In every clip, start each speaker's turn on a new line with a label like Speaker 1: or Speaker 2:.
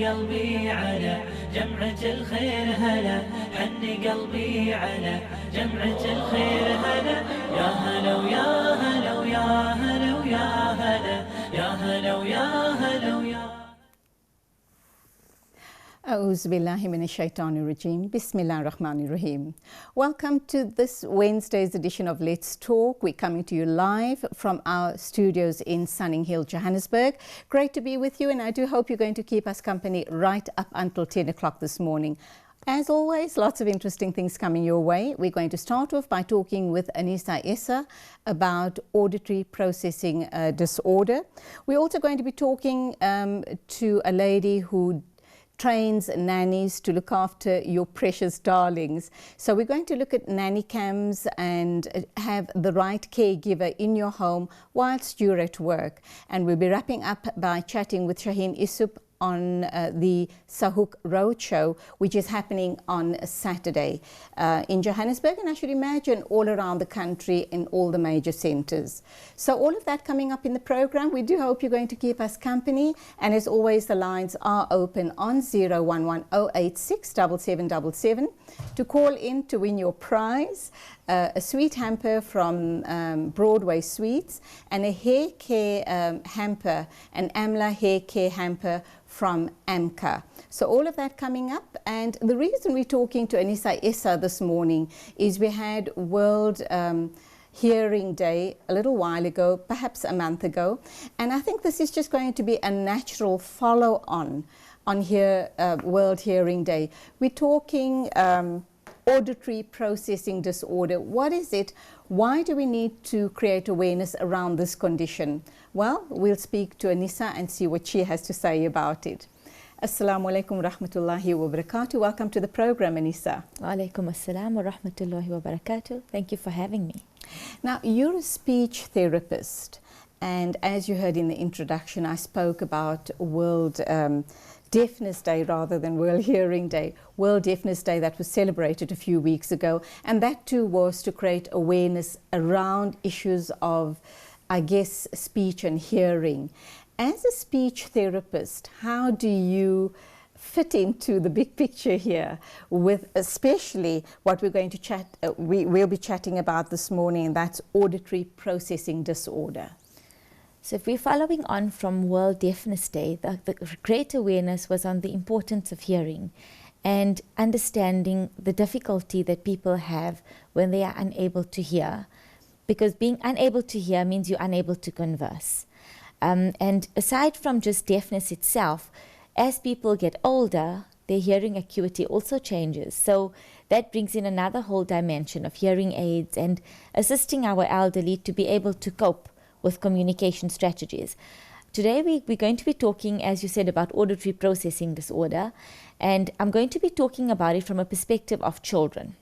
Speaker 1: قلبي على جمعة الخير هلا، حن قلبي على جمعة الخير هلا، يا هلا ويا هلا ويا هلا ويا هلا، يا هلا ويا هلا ويا.
Speaker 2: A'udhu billahi minash shaitanir rajim. Bismillahir Rahmanir Rahim. Welcome to this Wednesday's edition of Let's Talk. We're coming to you live from our studios in Sunning Hill, Johannesburg. Great to be with you, and I do hope you're going to keep us company right up until 10 o'clock this morning. As always, lots of interesting things coming your way. We're going to start off by talking with Anisa Essa about auditory processing disorder. We're also going to be talking to a lady who trains nannies to look after your precious darlings. So we're going to look at nanny cams and have the right caregiver in your home whilst you're at work. And we'll be wrapping up by chatting with Shaheen Isup on the Sahuk Roadshow, which is happening on Saturday in Johannesburg, and I should imagine all around the country in all the major centres. So all of that coming up in the programme. We do hope you're going to keep us company, and as always the lines are open on 011-086-7777 to call in to win your prize, a sweet hamper from Broadway Sweets, and a hair care hamper, an Amla hair care hamper from AMCA. So all of that coming up, and the reason we're talking to Anisa Essa this morning is we had World Hearing Day a little while ago, perhaps a month ago, and I think this is just going to be a natural follow-on on World Hearing Day. We're talking auditory processing disorder. What is it? Why do we need to create awareness around this condition? Well, we'll speak to Anisa and see what she has to say about it. Assalamu alaikum rahmatullahi wa barakatuh. Welcome to the program, Anisa.
Speaker 3: Wa alaikum assalam wa rahmatullahi wa barakatuh. Thank you for having me.
Speaker 2: Now, you're a speech therapist, and as you heard in the introduction, I spoke about World Deafness Day rather than World Hearing Day. World Deafness Day that was celebrated a few weeks ago, and that too was to create awareness around issues of, I guess, speech and hearing. As a speech therapist, how do you fit into the big picture here with especially what we're going to chat, we'll be chatting about this morning, and that's auditory processing disorder?
Speaker 3: So if we're following on from World Deafness Day, the great awareness was on the importance of hearing and understanding the difficulty that people have when they are unable to hear, because being unable to hear means you're unable to converse. And aside from just deafness itself, as people get older, their hearing acuity also changes. So that brings in another whole dimension of hearing aids and assisting our elderly to be able to cope with communication strategies. Today we're going to be talking, as you said, about auditory processing disorder, and I'm going to be talking about it from a perspective of children.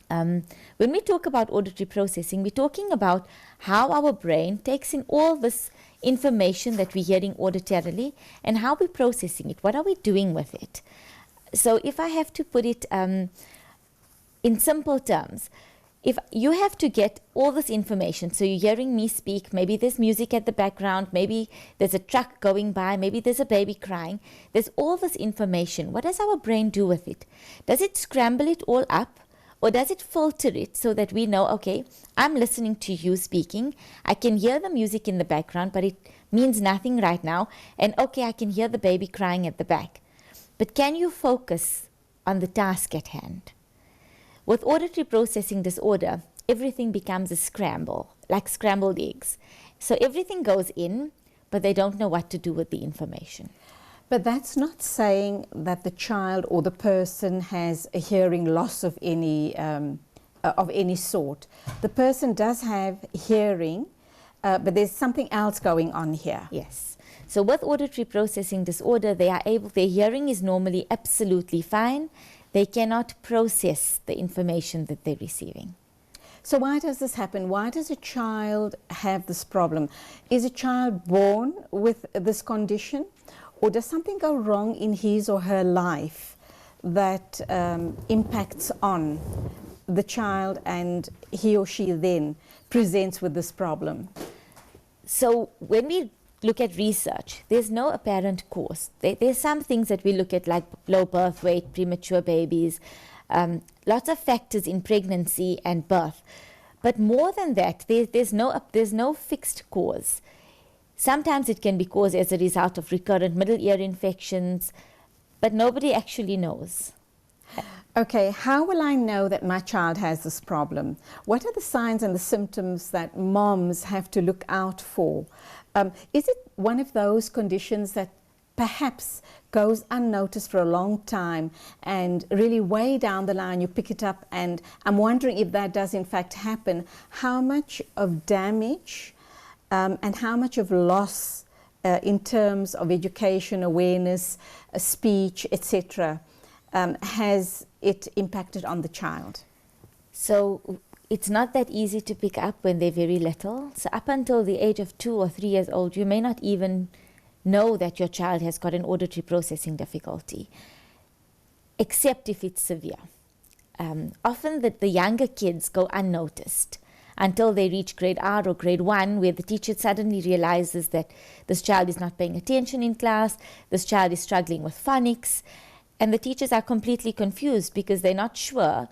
Speaker 3: When we talk about auditory processing, we're talking about how our brain takes in all this information that we're hearing auditorily and how we're processing it. What are we doing with it? So if I have to put it in simple terms, if you have to get all this information, so you're hearing me speak, maybe there's music at the background, maybe there's a truck going by, maybe there's a baby crying, there's all this information. What does our brain do with it? Does it scramble it all up, or does it filter it so that we know, okay, I'm listening to you speaking, I can hear the music in the background, but it means nothing right now, and okay, I can hear the baby crying at the back. But can you focus on the task at hand? With auditory processing disorder, everything becomes a scramble, like scrambled eggs. So everything goes in, but they don't know what to do with the information.
Speaker 2: But that's not saying that the child or the person has a hearing loss of any sort. The person does have hearing, but there's something else going on here.
Speaker 3: Yes. So with auditory processing disorder, their hearing is normally absolutely fine. They cannot process the information that they're receiving.
Speaker 2: So why does this happen? Why does a child have this problem? Is a child born with this condition, or does something go wrong in his or her life that impacts on the child and he or she then presents with this problem?
Speaker 3: So when we look at research, there's no apparent cause. There's some things that we look at, like low birth weight, premature babies, lots of factors in pregnancy and birth. But more than that, there's no fixed cause. Sometimes it can be caused as a result of recurrent middle ear infections, but nobody actually knows.
Speaker 2: Okay, how will I know that my child has this problem? What are the signs and the symptoms that moms have to look out for? Is it one of those conditions that perhaps goes unnoticed for a long time and really way down the line you pick it up? And I'm wondering if that does in fact happen, how much of damage and how much of loss in terms of education, awareness, speech, etc., has it impacted on the child?
Speaker 3: So it's not that easy to pick up when they're very little. So up until the age of 2 or 3 years old, you may not even know that your child has got an auditory processing difficulty, except if it's severe. Often the younger kids go unnoticed until they reach grade R or grade 1, where the teacher suddenly realizes that this child is not paying attention in class, this child is struggling with phonics, and the teachers are completely confused because they're not sure,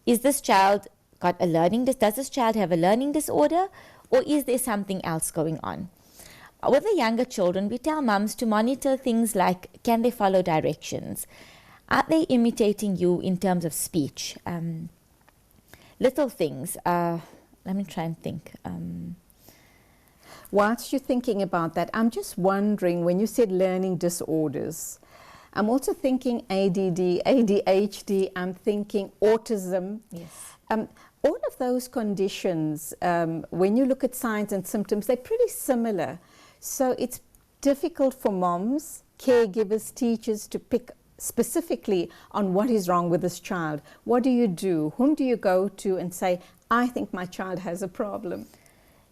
Speaker 3: is this child got a does this child have a learning disorder, or is there something else going on? With the younger children, we tell mums to monitor things like, can they follow directions? Are they imitating you in terms of speech? Little things. Let me try and think.
Speaker 2: Whilst you're thinking about that, I'm just wondering, when you said learning disorders, I'm also thinking ADD, ADHD, I'm thinking autism.
Speaker 3: Yes.
Speaker 2: All of those conditions, when you look at signs and symptoms, they're pretty similar. So it's difficult for moms, caregivers, teachers to pick specifically on what is wrong with this child. What do you do? Whom do you go to and say, I think my child has a problem?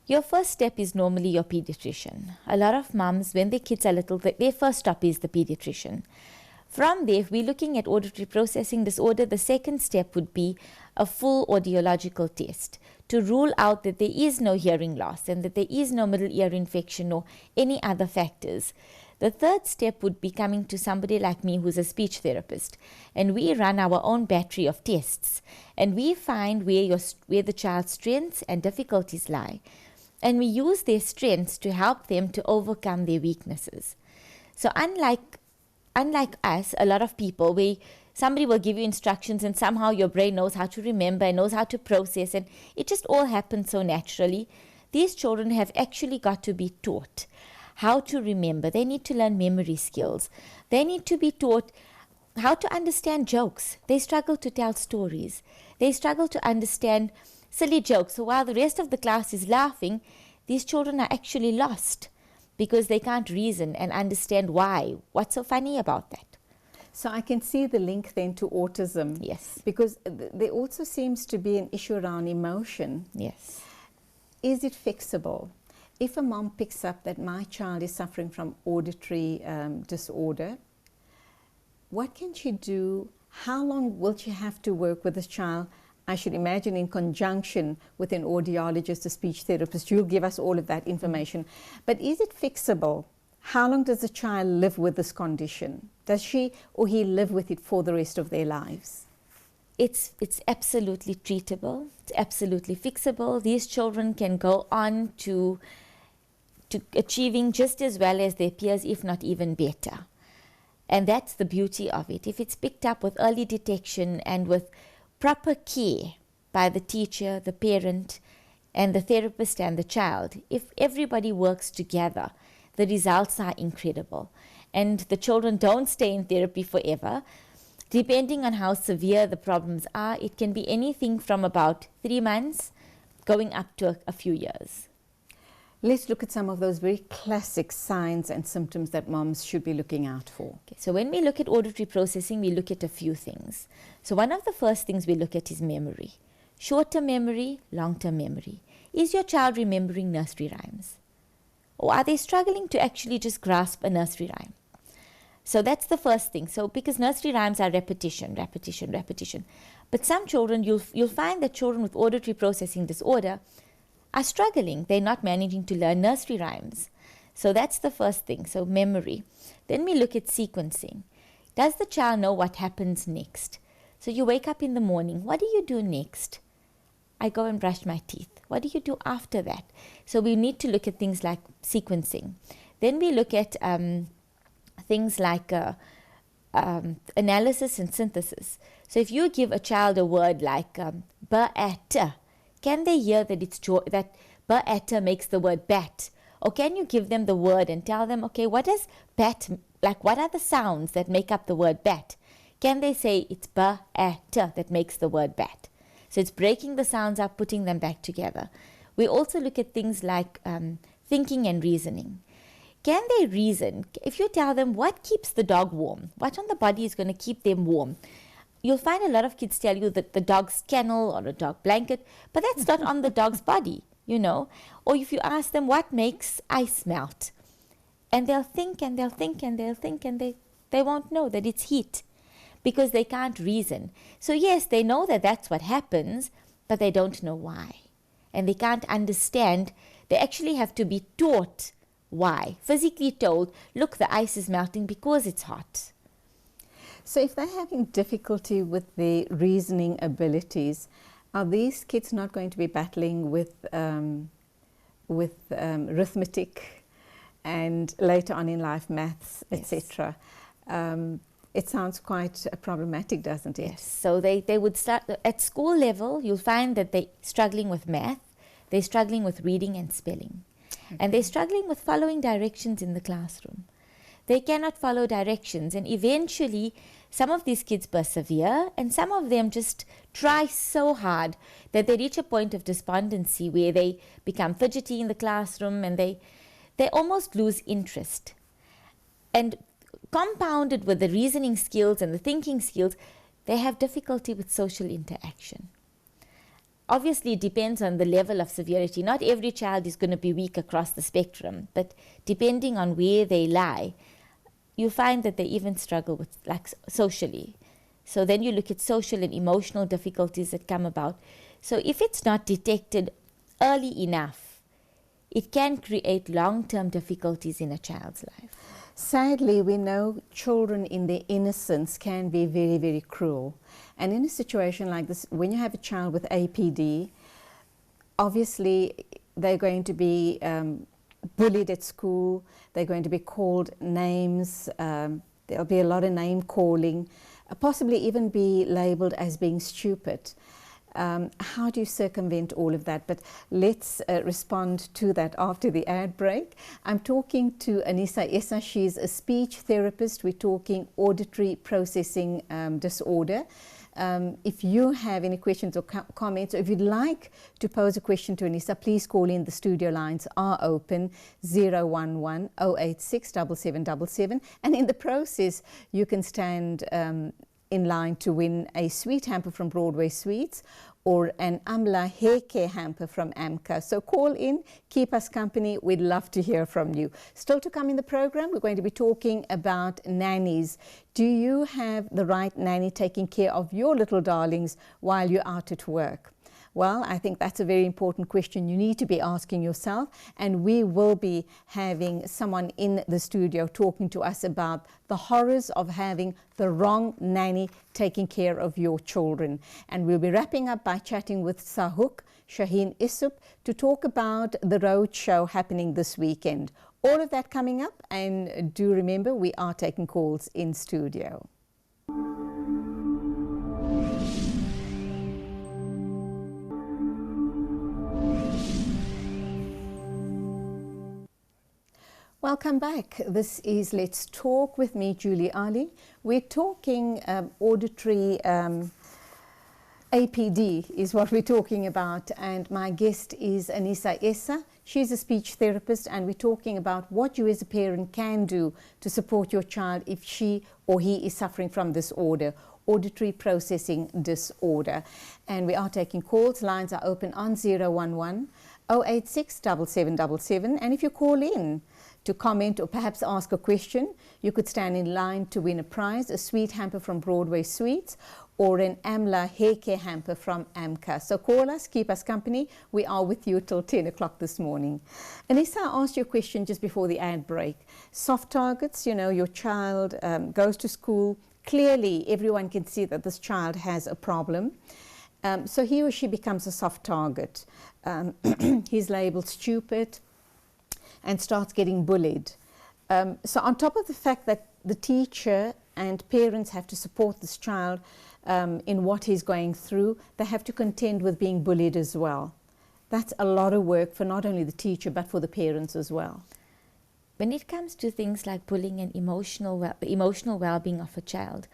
Speaker 3: Your first step is normally your pediatrician. A lot of mums, when their kids are little, their first stop is the pediatrician. From there, if we're looking at auditory processing disorder, the second step would be a full audiological test to rule out that there is no hearing loss and that there is no middle ear infection or any other factors. The third step would be coming to somebody like me who's a speech therapist, and we run our own battery of tests, and we find where the child's strengths and difficulties lie, and we use their strengths to help them to overcome their weaknesses. So unlike us, a lot of people, somebody will give you instructions and somehow your brain knows how to remember and knows how to process, and it just all happens so naturally. These children have actually got to be taught how to remember. They need to learn memory skills. They need to be taught how to understand jokes. They struggle to tell stories. They struggle to understand silly jokes. So while the rest of the class is laughing, these children are actually lost because they can't reason and understand why. What's so funny about that?
Speaker 2: So I can see the link then to autism.
Speaker 3: Yes.
Speaker 2: Because there also seems to be an issue around emotion.
Speaker 3: Yes.
Speaker 2: Is it fixable? If a mom picks up that my child is suffering from auditory disorder, what can she do? How long will she have to work with this child? I should imagine in conjunction with an audiologist, a speech therapist. You'll give us all of that information. But is it fixable? How long does the child live with this condition? Does she or he live with it for the rest of their lives?
Speaker 3: It's absolutely treatable. It's absolutely fixable. These children can go on to achieving just as well as their peers, if not even better. And that's the beauty of it. If it's picked up with early detection and with proper care by the teacher, the parent, and the therapist and the child, if everybody works together, the results are incredible. And the children don't stay in therapy forever. Depending on how severe the problems are, it can be anything from about 3 months going up to a few years.
Speaker 2: Let's look at some of those very classic signs and symptoms that moms should be looking out for.
Speaker 3: Okay, so when we look at auditory processing, we look at a few things. So one of the first things we look at is memory. Short-term memory, long-term memory. Is your child remembering nursery rhymes? Or are they struggling to actually just grasp a nursery rhyme? So that's the first thing. So because nursery rhymes are repetition, repetition, repetition. But some children, you'll find that children with auditory processing disorder are struggling. They're not managing to learn nursery rhymes. So that's the first thing, so memory. Then we look at sequencing. Does the child know what happens next? So you wake up in the morning, what do you do next? I go and brush my teeth. What do you do after that? So we need to look at things like sequencing. Then we look at things like analysis and synthesis. So if you give a child a word like ba-at, can they hear that that ba-at makes the word bat? Or can you give them the word and tell them, okay, what does bat, like what are the sounds that make up the word bat? Can they say it's ba-at that makes the word bat? So it's breaking the sounds up, putting them back together. We also look at things like thinking and reasoning. Can they reason? If you tell them what keeps the dog warm, what on the body is going to keep them warm, you'll find a lot of kids tell you that the dog's kennel or a dog blanket, but that's not on the dog's body, you know. Or if you ask them what makes ice melt, and they'll think and they'll think and they'll think and they won't know that it's heat because they can't reason. So yes, they know that that's what happens, but they don't know why. And they can't understand. They actually have to be taught why. Physically told, look, the ice is melting because it's hot.
Speaker 2: So if they're having difficulty with their reasoning abilities, are these kids not going to be battling with arithmetic and later on in life maths,
Speaker 3: Yes.
Speaker 2: etc.? It sounds quite problematic, doesn't it?
Speaker 3: Yes. So they would start at school level. You'll find that they're struggling with math, they're struggling with reading and spelling, and they're struggling with following directions in the classroom. They cannot follow directions, and eventually some of these kids persevere and some of them just try so hard that they reach a point of despondency where they become fidgety in the classroom and they almost lose interest. And compounded with the reasoning skills and the thinking skills, they have difficulty with social interaction. Obviously, it depends on the level of severity. Not every child is going to be weak across the spectrum, but depending on where they lie, you find that they even struggle with, like, socially. So then you look at social and emotional difficulties that come about. So if it's not detected early enough, it can create long-term difficulties in a child's life.
Speaker 2: Sadly, we know children in their innocence can be very, very cruel. And in a situation like this, when you have a child with APD, obviously they're going to be bullied at school, they're going to be called names, there'll be a lot of name calling, possibly even be labeled as being stupid. How do you circumvent all of that? But let's respond to that after the ad break. I'm talking to Anissa Essa. She's a speech therapist. We're talking auditory processing disorder. If you have any questions or comments, or if you'd like to pose a question to Anissa, please call in. The studio lines are open, 011 086 7777. And in the process, you can stand in line to win a sweet hamper from Broadway Sweets or an Amla hair care hamper from Amca. So call in, keep us company. We'd love to hear from you. Still to come in the program, we're going to be talking about nannies. Do you have the right nanny taking care of your little darlings while you're out at work? Well, I think that's a very important question you need to be asking yourself, and we will be having someone in the studio talking to us about the horrors of having the wrong nanny taking care of your children. And we'll be wrapping up by chatting with Sahuk Shaheen Isup to talk about the road show happening this weekend. All of that coming up, and do remember we are taking calls in studio. Welcome back. This is Let's Talk with me, Julie Alli. We're talking auditory APD is what we're talking about, and my guest is Anissa Essa. She's a speech therapist, and we're talking about what you as a parent can do to support your child if she or he is suffering from this disorder, auditory processing disorder. And we are taking calls. Lines are open on 011 086 7777. And if you call in to comment or perhaps ask a question, you could stand in line to win a prize, a sweet hamper from Broadway Sweets, or an AMLA hair care hamper from AMCA. So call us, keep us company. We are with you till 10 o'clock this morning. Anissa, I asked you a question just before the ad break. Soft targets, you know, your child goes to school. Clearly, everyone can see that this child has a problem. So he or she becomes a soft target. He's labeled stupid and starts getting bullied. So on top of the fact that the teacher and parents have to support this child in what he's going through, they have to contend with being bullied as well. That's a lot of work for not only the teacher but for the parents as well.
Speaker 3: When it comes to things like bullying and emotional well-being of a child,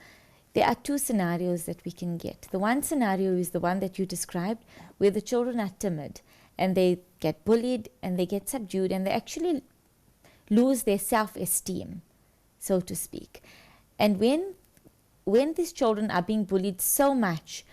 Speaker 3: there are two scenarios that we can get. The one scenario is the one that you described, where the children are timid and they get bullied and they get subdued and they actually lose their self-esteem, so to speak. And when these children are being bullied so much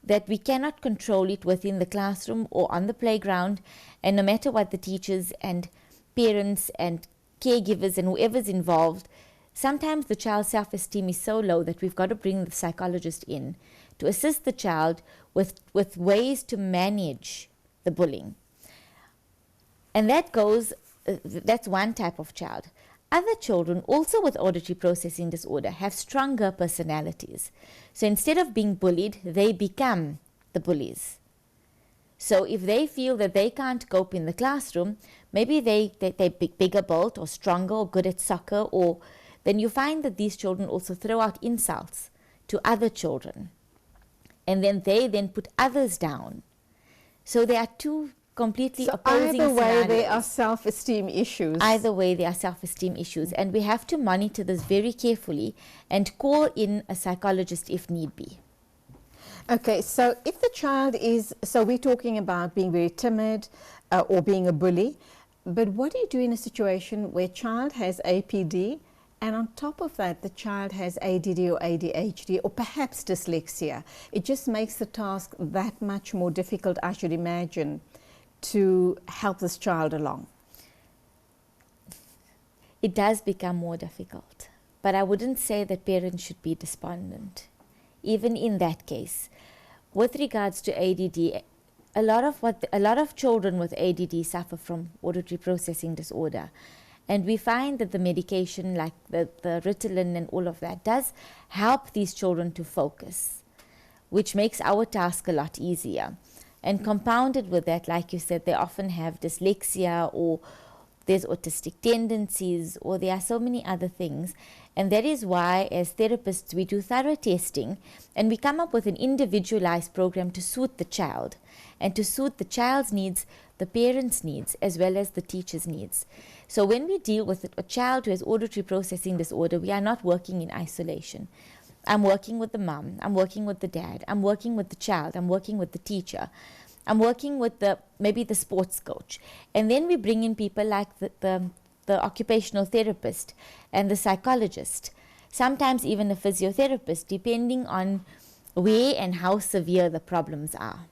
Speaker 3: that we cannot control it within the classroom or on the playground, and no matter what the teachers and parents and caregivers and whoever's involved, sometimes the child's self-esteem is so low that we've got to bring the psychologist in to assist the child with ways to manage the bullying. And that's one type of child. Other children, also with auditory processing disorder, have stronger personalities. So instead of being bullied, they become the bullies. So if they feel that they can't cope in the classroom, maybe they're bigger built or stronger or good at soccer, or then you find that these children also throw out insults to other children. And then they put others down. So there are two completely opposing
Speaker 2: either way
Speaker 3: scenarios.
Speaker 2: there are self-esteem issues.
Speaker 3: Either way there are self-esteem issues, and we have to monitor this very carefully and call in a psychologist if need be.
Speaker 2: Okay, so if the child is, so we're talking about being very timid or being a bully, but what do you do in a situation where child has APD and on top of that the child has ADD or ADHD or perhaps dyslexia? It just makes the task that much more difficult, I should imagine, to help this child along.
Speaker 3: It does become more difficult, but I wouldn't say that parents should be despondent, even in that case. With regards to ADD, a lot of children with ADD suffer from auditory processing disorder, and we find that the medication like the Ritalin and all of that does help these children to focus, which makes our task a lot easier. And compounded with that, like you said, they often have dyslexia, or there's autistic tendencies, or there are so many other things. And that is why, as therapists, we do thorough testing and we come up with an individualized program to suit the child and to suit the child's needs, the parents' needs, as well as the teacher's needs. So when we deal with a child who has auditory processing disorder, we are not working in isolation. I'm working with the mom, I'm working with the dad, I'm working with the child, I'm working with the teacher, I'm working with maybe the sports coach. And then we bring in people like the occupational therapist and the psychologist, sometimes even a physiotherapist, depending on where and how severe the problems are.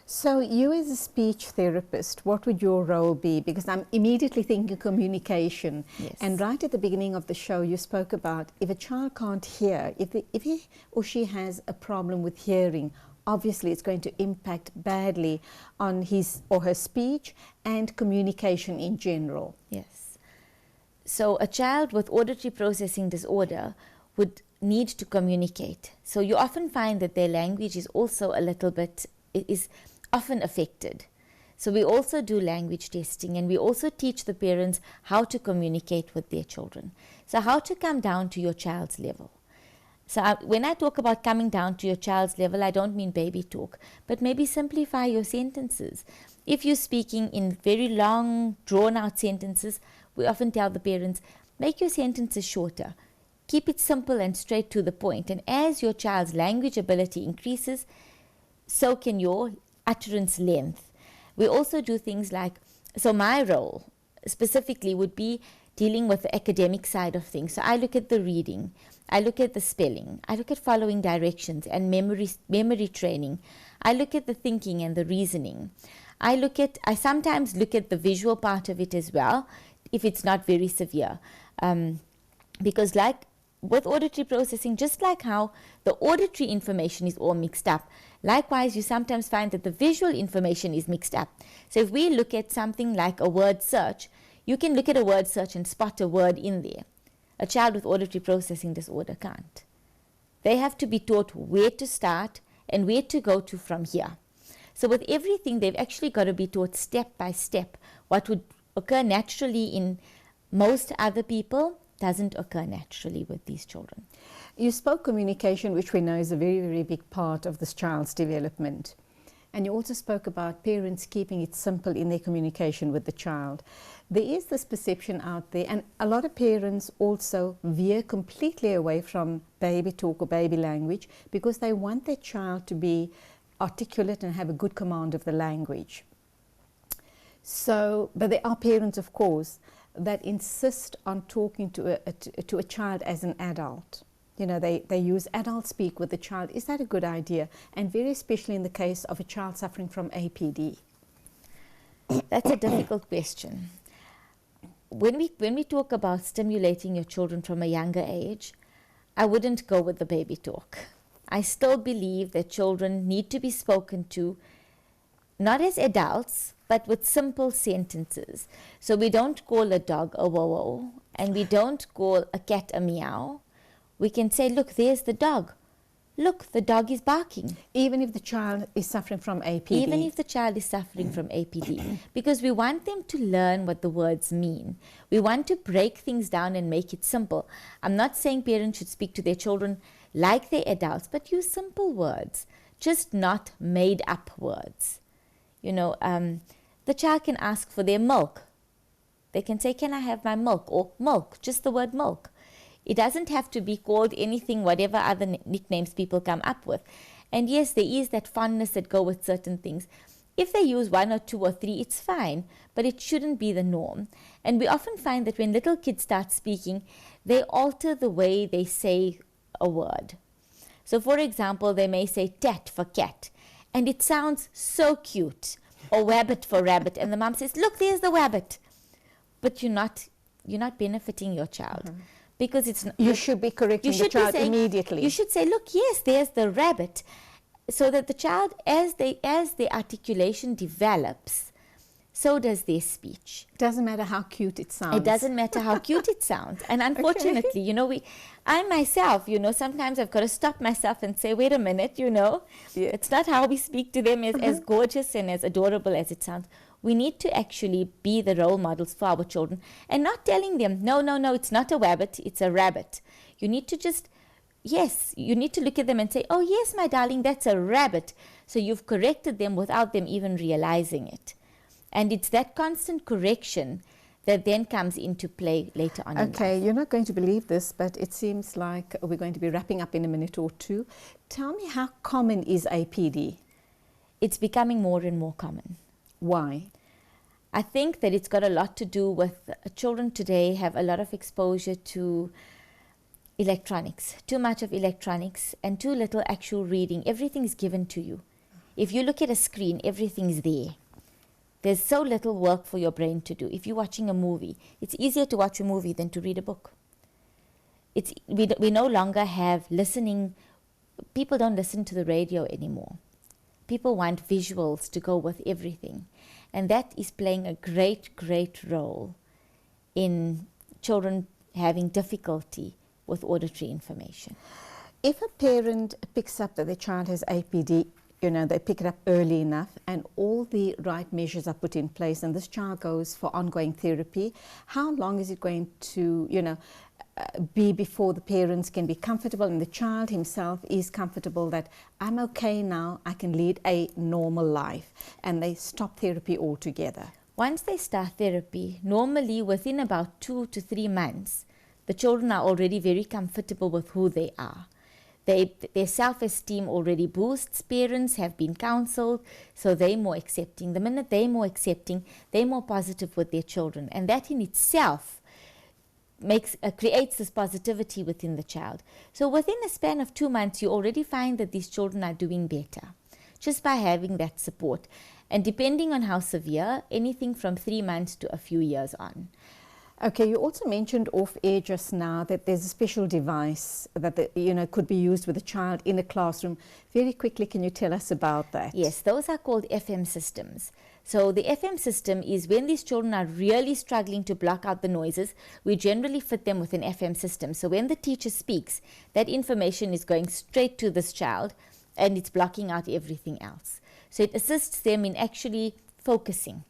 Speaker 2: So you as a speech therapist, what would your role be? Because I'm immediately thinking communication.
Speaker 3: Yes.
Speaker 2: And right at the beginning of the show, you spoke about if a child can't hear, if he or she has a problem with hearing, obviously it's going to impact badly on his or her speech and communication in general.
Speaker 3: Yes. So a child with auditory processing disorder would need to communicate. So you often find that their language is also a little bit, is often affected. So we also do language testing, and we also teach the parents how to communicate with their children. So how to come down to your child's level. So when I talk about coming down to your child's level, I don't mean baby talk, but maybe simplify your sentences. If you're speaking in very long, drawn-out sentences, we often tell the parents, make your sentences shorter. Keep it simple and straight to the point. And as your child's language ability increases, so can your utterance length. We also do things like, so my role specifically would be dealing with the academic side of things. So I look at the reading, I look at the spelling, I look at following directions and memory training. I look at the thinking and the reasoning. I sometimes look at the visual part of it as well, if it's not very severe. Because like with auditory processing, just like how the auditory information is all mixed up, likewise you sometimes find that the visual information is mixed up. So if we look at something like a word search, you can look at a word search and spot a word in there. A child with auditory processing disorder can't. They have to be taught where to start and where to go to from here. So with everything, they've actually got to be taught step by step. What would occur naturally in most other people doesn't occur naturally with these children.
Speaker 2: You spoke communication, which we know is a very, very big part of this child's development. And you also spoke about parents keeping it simple in their communication with the child. There is this perception out there, and a lot of parents also veer completely away from baby talk or baby language because they want their child to be articulate and have a good command of the language. So, but there are parents, of course, that insist on talking to a child as an adult. You know, they use adult speak with the child. Is that a good idea? And very especially in the case of a child suffering from APD.
Speaker 3: That's a difficult question. When we talk about stimulating your children from a younger age, I wouldn't go with the baby talk. I still believe that children need to be spoken to, not as adults, but with simple sentences. So we don't call a dog a wow, and we don't call a cat a meow. We can say, look, there's the dog. Look, the dog is barking.
Speaker 2: Even if the child is suffering from APD.
Speaker 3: Even if the child is suffering from APD. Because we want them to learn what the words mean. We want to break things down and make it simple. I'm not saying parents should speak to their children like they're adults, but use simple words, just not made up words. You know, the child can ask for their milk. They can say, can I have my milk? Or milk, just the word milk. It doesn't have to be called anything, whatever other nicknames people come up with. And yes, there is that fondness that go with certain things. If they use 1 or 2 or 3, it's fine, but it shouldn't be the norm. And we often find that when little kids start speaking, they alter the way they say a word. So for example, they may say tat for cat, and it sounds so cute, or wabbit for rabbit, and the mom says, look, there's the wabbit. But you're not benefiting your child. Mm-hmm. Because it's
Speaker 2: you should be correcting the child immediately.
Speaker 3: You should say, look, yes, there's the rabbit, so that the child, as their articulation develops, so does their speech.
Speaker 2: It doesn't matter how cute it sounds.
Speaker 3: It doesn't matter how cute it sounds. And unfortunately, okay. You know, I myself, you know, sometimes I've got to stop myself and say, wait a minute, you know, yeah. It's not how we speak to them as gorgeous and as adorable as it sounds. We need to actually be the role models for our children and not telling them, no, it's not a wabbit, it's a rabbit. You need to just, yes, you need to look at them and say, oh, yes, my darling, that's a rabbit. So you've corrected them without them even realizing it. And it's that constant correction that then comes into play later on in life.
Speaker 2: Okay, you're not going to believe this, but it seems like we're going to be wrapping up in a minute or two. Tell me, how common is APD?
Speaker 3: It's becoming more and more common.
Speaker 2: Why?
Speaker 3: I think that it's got a lot to do with children today have a lot of exposure to electronics, too much of electronics and too little actual reading. Everything is given to you. If you look at a screen, everything's there. There's so little work for your brain to do. If you're watching a movie, it's easier to watch a movie than to read a book. We no longer have listening. People don't listen to the radio anymore. People want visuals to go with everything. And that is playing a great, great role in children having difficulty with auditory information.
Speaker 2: If a parent picks up that their child has APD, you know, they pick it up early enough and all the right measures are put in place and this child goes for ongoing therapy, how long is it going to, you know, be before the parents can be comfortable and the child himself is comfortable that I'm okay now, I can lead a normal life, and they stop therapy altogether?
Speaker 3: Once they start therapy, normally within about 2 to 3 months, the children are already very comfortable with who they are. Their self-esteem already boosts. Parents have been counseled, so they're more accepting. The minute they're more accepting, they're more positive with their children, and that in itself creates this positivity within the child. So within a span of 2 months, you already find that these children are doing better just by having that support. And depending on how severe, anything from 3 months to a few years on.
Speaker 2: Okay, you also mentioned off air just now that there's a special device that could be used with a child in a classroom. Very quickly, can you tell us about that?
Speaker 3: Yes, those are called FM systems. So the FM system is when these children are really struggling to block out the noises, we generally fit them with an FM system. So when the teacher speaks, that information is going straight to this child and it's blocking out everything else. So it assists them in actually focusing.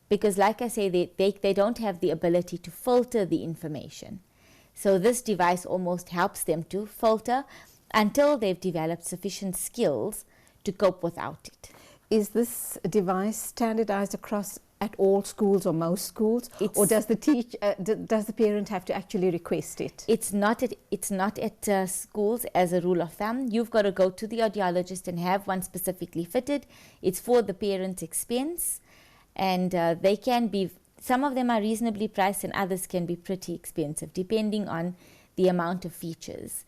Speaker 3: Because like I say, they don't have the ability to filter the information. So this device almost helps them to filter until they've developed sufficient skills to cope without it.
Speaker 2: Is this device standardized across at all schools or most schools? Or does the parent have to actually request it?
Speaker 3: It's not at schools as a rule of thumb. You've got to go to the audiologist and have one specifically fitted. It's for the parent's expense. And they can be, some of them are reasonably priced and others can be pretty expensive depending on the amount of features.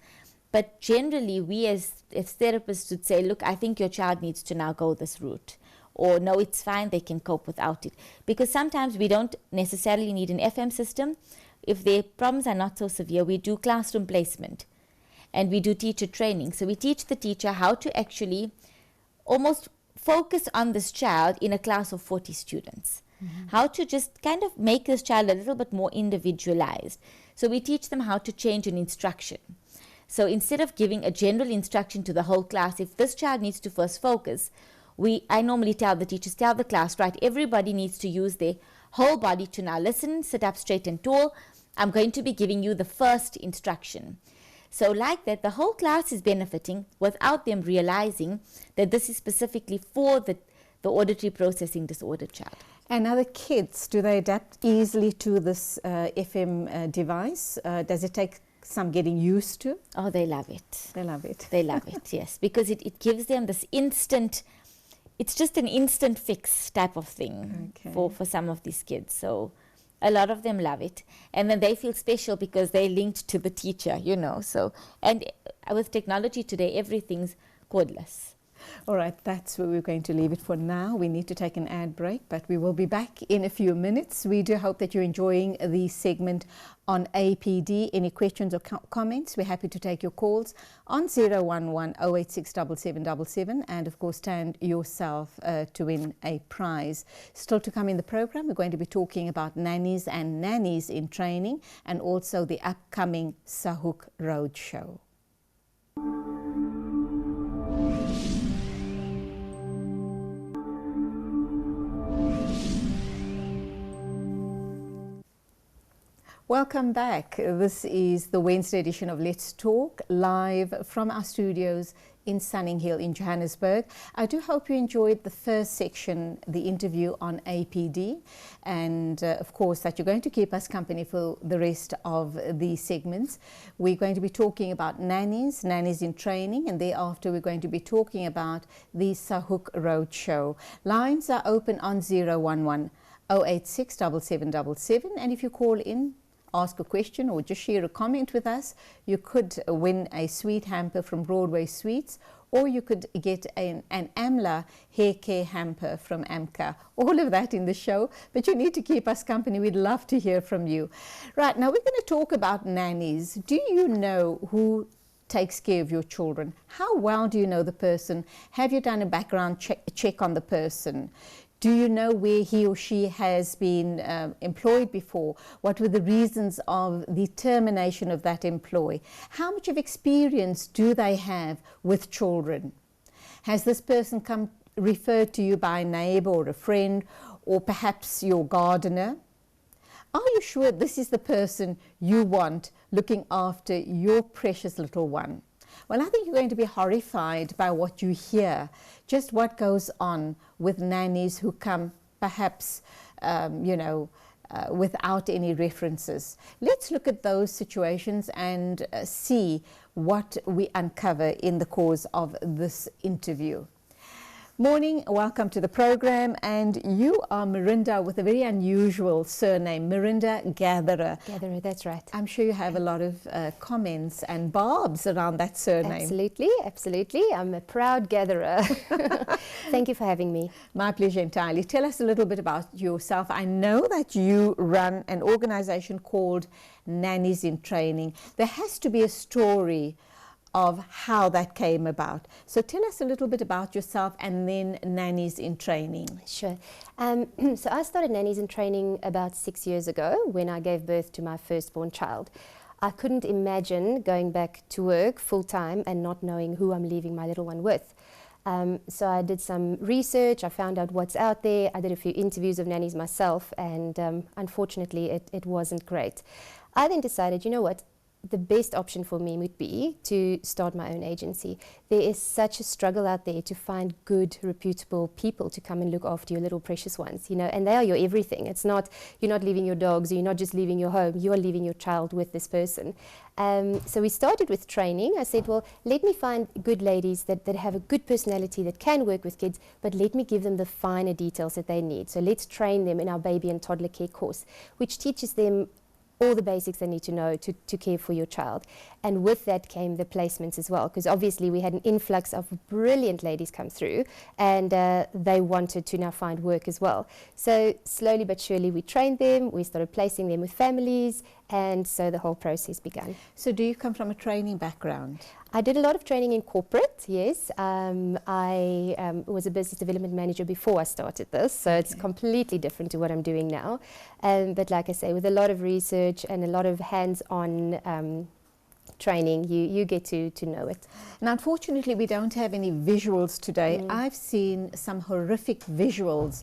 Speaker 3: But generally we as therapists would say, look, I think your child needs to now go this route. Or no, it's fine, they can cope without it. Because sometimes we don't necessarily need an FM system. If their problems are not so severe, we do classroom placement and we do teacher training. So we teach the teacher how to actually almost focus on this child in a class of 40 students. How to just kind of make this child a little bit more individualized. So we teach them how to change an instruction. So instead of giving a general instruction to the whole class, if this child needs to first focus, I normally tell the teachers, tell the class, right, everybody needs to use their whole body to now listen, sit up straight and tall. I'm going to be giving you the first instruction. So like that, the whole class is benefiting without them realizing that this is specifically for the auditory processing disordered child.
Speaker 2: And other kids, do they adapt easily to this FM device? Does it take some getting used to?
Speaker 3: Oh, they love it.
Speaker 2: They love it.
Speaker 3: They love it, yes, because it gives them this instant, it's just an instant fix type of thing for some of these kids. So a lot of them love it. And then they feel special because they're linked to the teacher, So, and with technology today, everything's cordless.
Speaker 2: All right, that's where we're going to leave it for now. We need to take an ad break, but we will be back in a few minutes. We do hope that you're enjoying the segment on APD. Any questions or comments, we're happy to take your calls on 011 086 7777, and of course stand yourself to win a prize. Still to come in the program, we're going to be talking about nannies and nannies in training and also the upcoming Sahuk Roadshow. Welcome back. This is the Wednesday edition of Let's Talk, live from our studios in Sunninghill in Johannesburg. I do hope you enjoyed the first section, the interview on APD, and of course that you're going to keep us company for the rest of the segments. We're going to be talking about nannies in training, and thereafter we're going to be talking about the Sahuk Roadshow. Lines are open on 011 086 7777, and if you call in, ask a question or just share a comment with us, you could win a sweet hamper from Broadway Sweets, or you could get an AMLA hair care hamper from AMCA. All of that in the show, but you need to keep us company. We'd love to hear from you. Right, now we're going to talk about nannies. Do you know who takes care of your children? How well do you know the person? Have you done a background check on the person? Do you know where he or she has been employed before? What were the reasons of the termination of that employee? How much of experience do they have with children? Has this person come referred to you by a neighbor or a friend, or perhaps your gardener? Are you sure this is the person you want looking after your precious little one? Well, I think you're going to be horrified by what you hear, just what goes on with nannies who come perhaps, without any references. Let's look at those situations and see what we uncover in the course of this interview. Morning, welcome to the program, and you are Mirinda with a very unusual surname, Mirinda Gatherer.
Speaker 4: Gatherer, that's right.
Speaker 2: I'm sure you have a lot of comments and barbs around that surname.
Speaker 4: Absolutely, absolutely. I'm a proud gatherer. Thank you for having me.
Speaker 2: My pleasure entirely. Tell us a little bit about yourself. I know that you run an organization called Nannies in Training. There has to be a story of how that came about. So tell us a little bit about yourself and then Nannies in Training.
Speaker 4: Sure. So I started Nannies in Training about 6 years ago when I gave birth to my firstborn child. I couldn't imagine going back to work full-time and not knowing who I'm leaving my little one with. So I did some research, I found out what's out there, I did a few interviews of nannies myself, and unfortunately it wasn't great. I then decided, you know what, the best option for me would be to start my own agency. There is such a struggle out there to find good, reputable people to come and look after your little precious ones, you know, and they are your everything. It's not, you're not leaving your dogs, or you're not just leaving your home, you are leaving your child with this person. So we started with training. I said, well, let me find good ladies that have a good personality, that can work with kids, but let me give them the finer details that they need. So let's train them in our baby and toddler care course, which teaches them all the basics they need to know to care for your child. And with that came the placements as well, because obviously we had an influx of brilliant ladies come through, and they wanted to now find work as well. So slowly but surely we trained them, we started placing them with families, and so the whole process began.
Speaker 2: So do you come from a training background?
Speaker 4: I did a lot of training in corporate, yes. I was a business development manager before I started this, so it's completely different to what I'm doing now. But like I say, with a lot of research and a lot of hands-on training, you get to know it.
Speaker 2: And unfortunately, we don't have any visuals today. I've seen some horrific visuals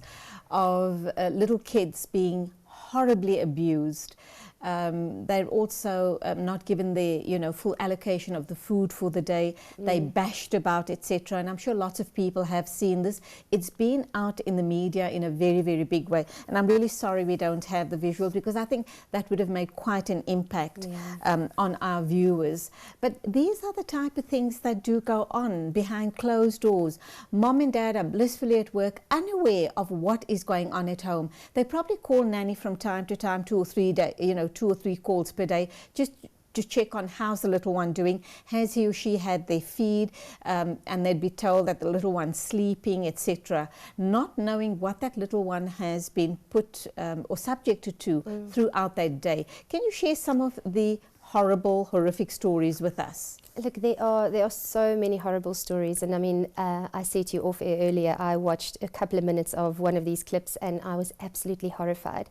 Speaker 2: of little kids being horribly abused. They're also not given the full allocation of the food for the day. They bashed about, etc. And I'm sure lots of people have seen this. It's been out in the media in a very, very big way. And I'm really sorry we don't have the visuals, because I think that would have made quite an impact on our viewers. But these are the type of things that do go on behind closed doors. Mom and dad are blissfully at work, unaware of what is going on at home. They probably call nanny from time to time, 2 or 3 days, 2 or 3 calls per day, just to check on how's the little one doing, has he or she had their feed, and they'd be told that the little one's sleeping, etc., not knowing what that little one has been put or subjected to throughout that day. Can you share some of the horrible, horrific stories with us?
Speaker 4: Look, there are so many horrible stories, and I mean, I said to you off air earlier, I watched a couple of minutes of one of these clips and I was absolutely horrified.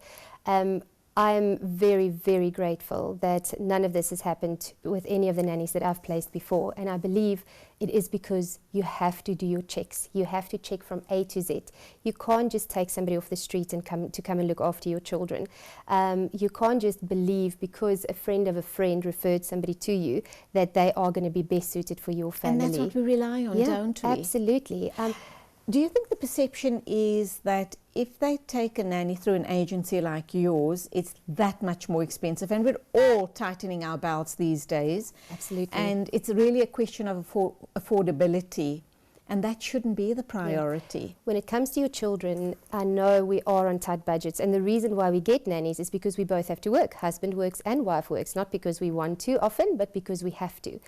Speaker 4: I'm very, very grateful that none of this has happened with any of the nannies that I've placed before, and I believe it is because you have to do your checks. You have to check from A to Z. You can't just take somebody off the street and come and look after your children. You can't just believe because a friend of a friend referred somebody to you that they are going to be best suited for your family.
Speaker 2: And that's what we rely on, don't we?
Speaker 4: Absolutely.
Speaker 2: Do you think the perception is that if they take a nanny through an agency like yours, it's that much more expensive? And we're all tightening our belts these days.
Speaker 4: Absolutely.
Speaker 2: And it's really a question of affordability. And that shouldn't be the priority.
Speaker 4: Yeah. When it comes to your children, I know we are on tight budgets. And the reason why we get nannies is because we both have to work. Husband works and wife works. Not because we want to often, but because we have to.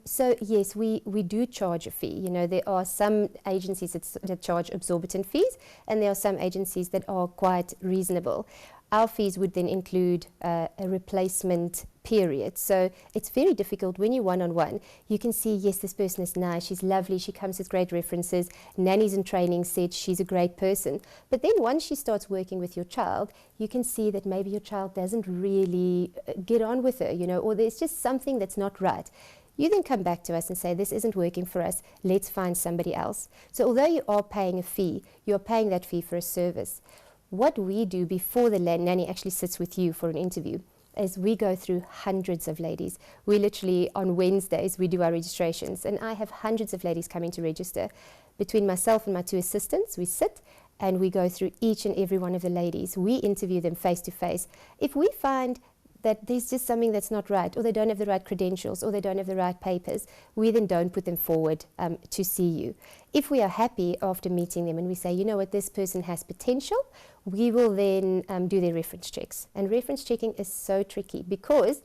Speaker 4: So yes, we do charge a fee. You know, there are some agencies that charge exorbitant fees, and there are some agencies that are quite reasonable. Our fees would then include a replacement period. So it's very difficult when you're one-on-one. You can see, yes, this person is nice, she's lovely, she comes with great references, nannies in training said she's a great person. But then once she starts working with your child, you can see that maybe your child doesn't really get on with her, you know, or there's just something that's not right. You then come back to us and say, this isn't working for us, let's find somebody else. So although you are paying a fee, you are paying that fee for a service. What we do before the nanny actually sits with you for an interview is we go through hundreds of ladies. We literally, on Wednesdays, we do our registrations, and I have hundreds of ladies coming to register. Between myself and my 2 assistants, we sit and we go through each and every one of the ladies. We interview them face to face. If we find that there's just something that's not right, or they don't have the right credentials, or they don't have the right papers, we then don't put them forward to see you. If we are happy after meeting them and we say, you know what, this person has potential, we will then do their reference checks. And reference checking is so tricky because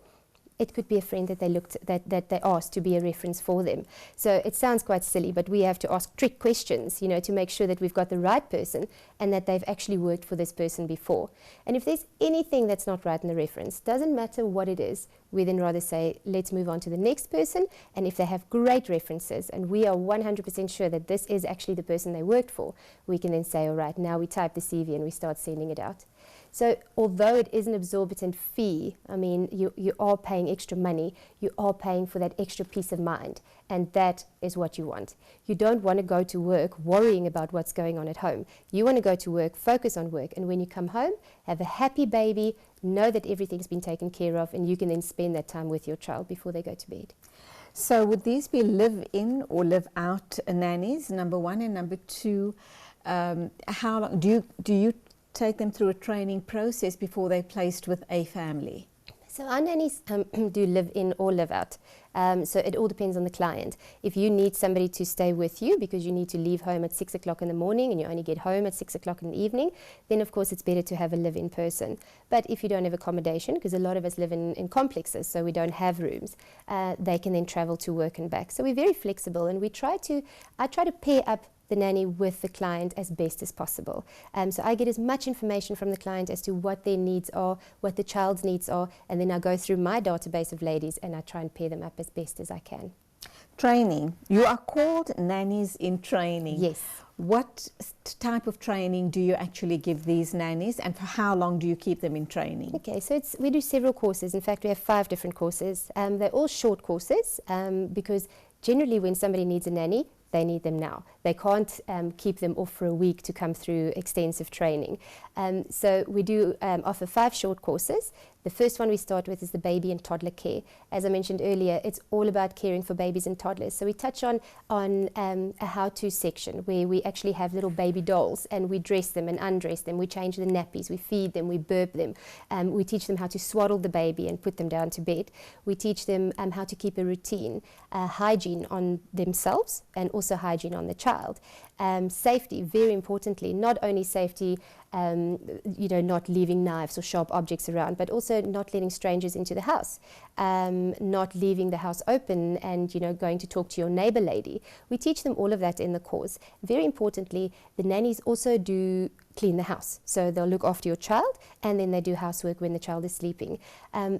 Speaker 4: it could be a friend that they asked to be a reference for them. So it sounds quite silly, but we have to ask trick questions, you know, to make sure that we've got the right person and that they've actually worked for this person before. And if there's anything that's not right in the reference, doesn't matter what it is, we then rather say, let's move on to the next person. And if they have great references and we are 100% sure that this is actually the person they worked for, we can then say, all right, now we type the CV and we start sending it out. So although it is an exorbitant fee, I mean, you are paying extra money, you are paying for that extra peace of mind, and that is what you want. You don't want to go to work worrying about what's going on at home. You want to go to work, focus on work, and when you come home, have a happy baby, know that everything's been taken care of, and you can then spend that time with your child before they go to bed.
Speaker 2: So would these be live-in or live-out nannies, number one, and number two, how long do you take them through a training process before they're placed with a family?
Speaker 4: So our nannies do live in or live out. So it all depends on the client. If you need somebody to stay with you because you need to leave home at 6 o'clock in the morning and you only get home at 6 o'clock in the evening, then of course it's better to have a live-in person. But if you don't have accommodation, because a lot of us live in complexes, so we don't have rooms, they can then travel to work and back. So we're very flexible, and I try to pair up the nanny with the client as best as possible. So I get as much information from the client as to what their needs are, what the child's needs are, and then I go through my database of ladies and I try and pair them up as best as I can.
Speaker 2: Training. You are called nannies in training.
Speaker 4: Yes.
Speaker 2: What type of training do you actually give these nannies, and for how long do you keep them in training?
Speaker 4: Okay, so we do several courses. In fact, we have 5 different courses. They're all short courses because generally when somebody needs a nanny, they need them now. They can't keep them off for a week to come through extensive training. So we do offer 5 short courses. The first one we start with is the baby and toddler care. As I mentioned earlier, it's all about caring for babies and toddlers. So we touch on a how-to section where we actually have little baby dolls and we dress them and undress them. We change the nappies, we feed them, we burp them. We teach them how to swaddle the baby and put them down to bed. We teach them how to keep a routine, hygiene on themselves and also hygiene on the child. Safety, very importantly, not only safety, not leaving knives or sharp objects around, but also not letting strangers into the house, not leaving the house open and, going to talk to your neighbor lady. We teach them all of that in the course. Very importantly, the nannies also do clean the house. So they'll look after your child and then they do housework when the child is sleeping.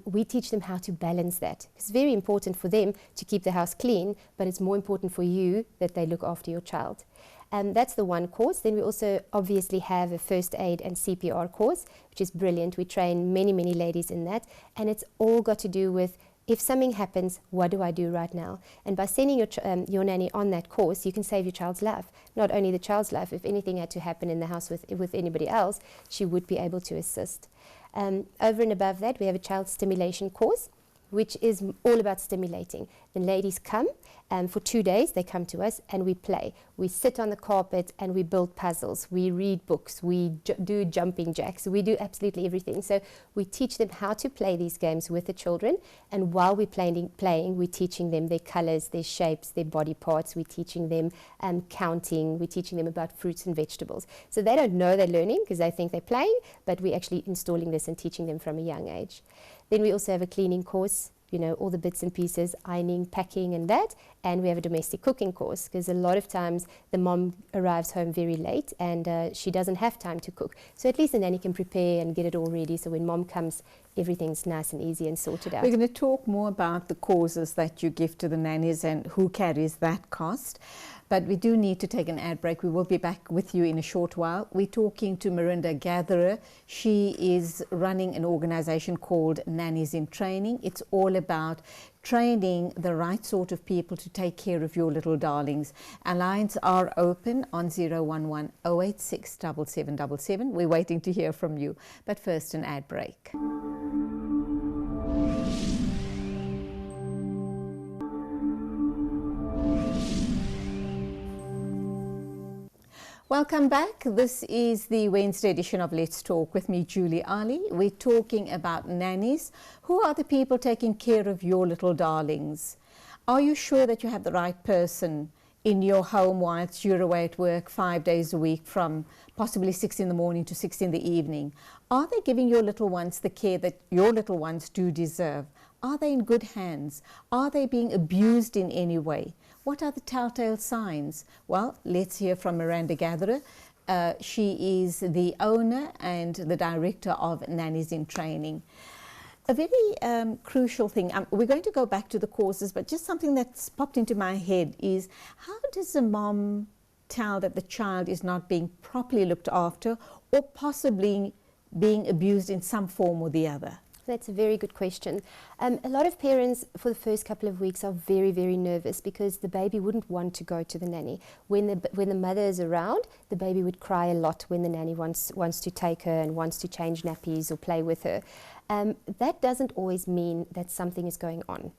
Speaker 4: We teach them how to balance that. It's very important for them to keep the house clean, but it's more important for you that they look after your child. That's the one course. Then we also obviously have a first aid and CPR course, which is brilliant. We train many, many ladies in that. And it's all got to do with, if something happens, what do I do right now? And by sending your nanny on that course, you can save your child's life. Not only the child's life, if anything had to happen in the house with anybody else, she would be able to assist. Over and above that, we have a child stimulation course, which is all about stimulating. The ladies come, for 2 days they come to us and we play. We sit on the carpet and we build puzzles, we read books, we do jumping jacks, we do absolutely everything. So we teach them how to play these games with the children, and while we're playing, we're teaching them their colors, their shapes, their body parts, we're teaching them counting, we're teaching them about fruits and vegetables. So they don't know they're learning because they think they're playing, but we're actually installing this and teaching them from a young age. Then we also have a cleaning course, all the bits and pieces, ironing, packing and that. And we have a domestic cooking course because a lot of times the mom arrives home very late and she doesn't have time to cook. So at least the nanny can prepare and get it all ready. So when mom comes, everything's nice and easy and sorted out.
Speaker 2: We're going to talk more about the courses that you give to the nannies and who carries that cost. But we do need to take an ad break. We will be back with you in a short while. We're talking to Marinda Gatherer. She is running an organization called Nannies in Training. It's all about training the right sort of people to take care of your little darlings. Our lines are open on 011 086 7777. We're waiting to hear from you. But first, an ad break. Welcome back. This is the Wednesday edition of Let's Talk with me, Julie Alli. We're talking about nannies. Who are the people taking care of your little darlings? Are you sure that you have the right person in your home whilst you're away at work 5 days a week from possibly 6 in the morning to 6 in the evening? Are they giving your little ones the care that your little ones do deserve? Are they in good hands? Are they being abused in any way? What are the telltale signs? Well, let's hear from Miranda Gatherer. She is the owner and the director of Nannies in Training. A very crucial thing, we're going to go back to the causes, but just something that's popped into my head is, how does a mom tell that the child is not being properly looked after or possibly being abused in some form or the other?
Speaker 4: That's a very good question. A lot of parents for the first couple of weeks are very, very nervous because the baby wouldn't want to go to the nanny. When the mother is around, the baby would cry a lot when the nanny wants to take her and wants to change nappies or play with her. That doesn't always mean that something is going on.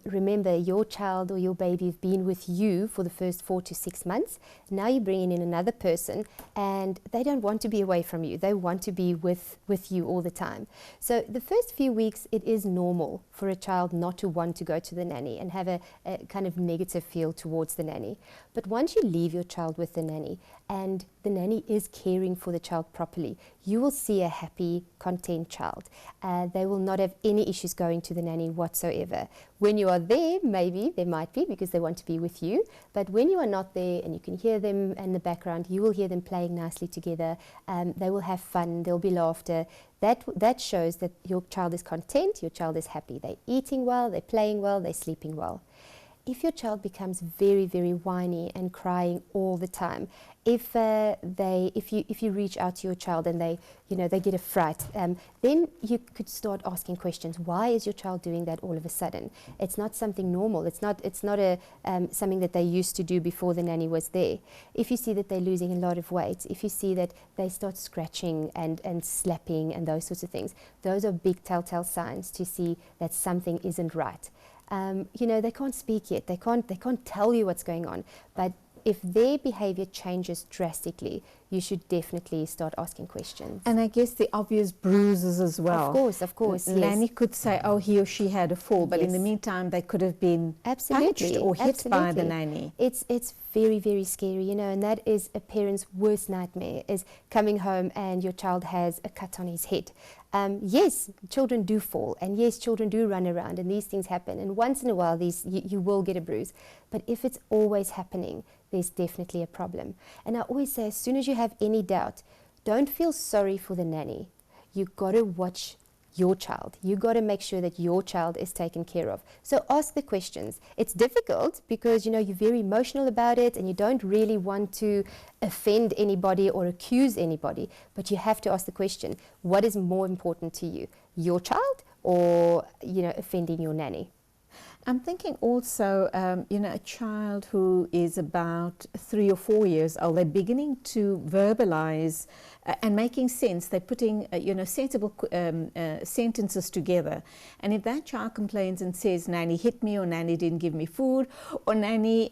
Speaker 4: Remember, your child or your baby have been with you for the first 4 to 6 months. Now you're bringing in another person and they don't want to be away from you. They want to be with you all the time. So the first few weeks, it is normal for a child not to want to go to the nanny and have a kind of negative feel towards the nanny. But once you leave your child with the nanny and the nanny is caring for the child properly, you will see a happy, content child. They will not have any issues going to the nanny whatsoever. When you are there, maybe there might be because they want to be with you. But when you are not there and you can hear them in the background, you will hear them playing nicely together. They will have fun. There will be laughter. That shows that your child is content, your child is happy. They're eating well, they're playing well, they're sleeping well. If your child becomes very, very whiny and crying all the time, if you reach out to your child and they get a fright, then you could start asking questions. Why is your child doing that all of a sudden? It's not something normal. It's not something that they used to do before the nanny was there. If you see that they're losing a lot of weight, if you see that they start scratching and slapping and those sorts of things, those are big telltale signs to see that something isn't right. They can't speak yet. They can't tell you what's going on. But if their behavior changes drastically, you should definitely start asking questions.
Speaker 2: And I guess the obvious bruises as well.
Speaker 4: Of course.
Speaker 2: Nanny could say, oh, he or she had a fall, but in the meantime, they could have been punched or hit by the nanny.
Speaker 4: It's very, very scary, and that is a parent's worst nightmare, is coming home and your child has a cut on his head. Yes, children do fall, and yes, children do run around, and these things happen. And once in a while, you will get a bruise. But if it's always happening, there's definitely a problem. And I always say, as soon as you have any doubt, don't feel sorry for the nanny. You've got to watch your child. You got to make sure that your child is taken care of. So ask the questions. It's difficult because you're very emotional about it and you don't really want to offend anybody or accuse anybody, but you have to ask the question, what is more important to you, your child or offending your nanny?
Speaker 2: I'm thinking also, a child who is about 3 or 4 years old, they're beginning to verbalize and making sense. They're putting, sensible sentences together. And if that child complains and says, nanny hit me, or nanny didn't give me food, or nanny,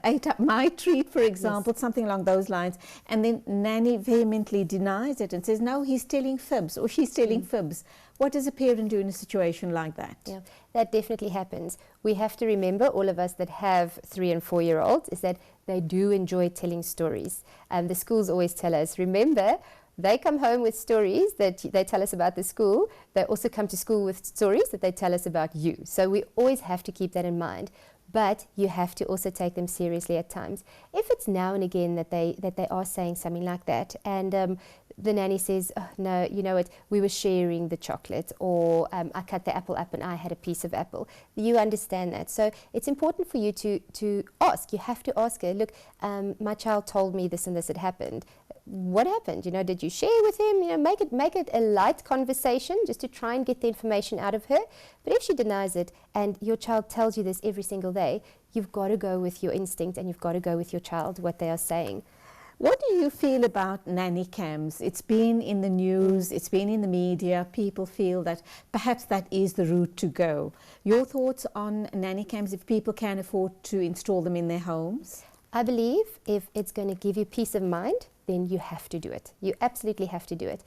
Speaker 2: ate up my treat, for example, yes, something along those lines, and then nanny vehemently denies it and says, no, he's telling fibs, or she's telling fibs. What does a parent do in a situation like that?
Speaker 4: Yeah, that definitely happens. We have to remember, all of us that have 3 and 4 year olds, is that they do enjoy telling stories. The schools always tell us, remember, they come home with stories that they tell us about the school. They also come to school with stories that they tell us about you. So we always have to keep that in mind. But you have to also take them seriously at times. If it's now and again that they are saying something like that, and the nanny says, oh, no, you know what, we were sharing the chocolate, or I cut the apple up and I had a piece of apple. You understand that. So it's important for you to ask. You have to ask her, look, my child told me this and this had happened. What happened? Did you share with him? Make it a light conversation just to try and get the information out of her. But if she denies it and your child tells you this every single day, you've got to go with your instinct and you've got to go with your child, what they are saying.
Speaker 2: What do you feel about nanny cams? It's been in the news, it's been in the media. People feel that perhaps that is the route to go. Your thoughts on nanny cams, if people can afford to install them in their homes?
Speaker 4: I believe if it's going to give you peace of mind, then you have to do it. You absolutely have to do it.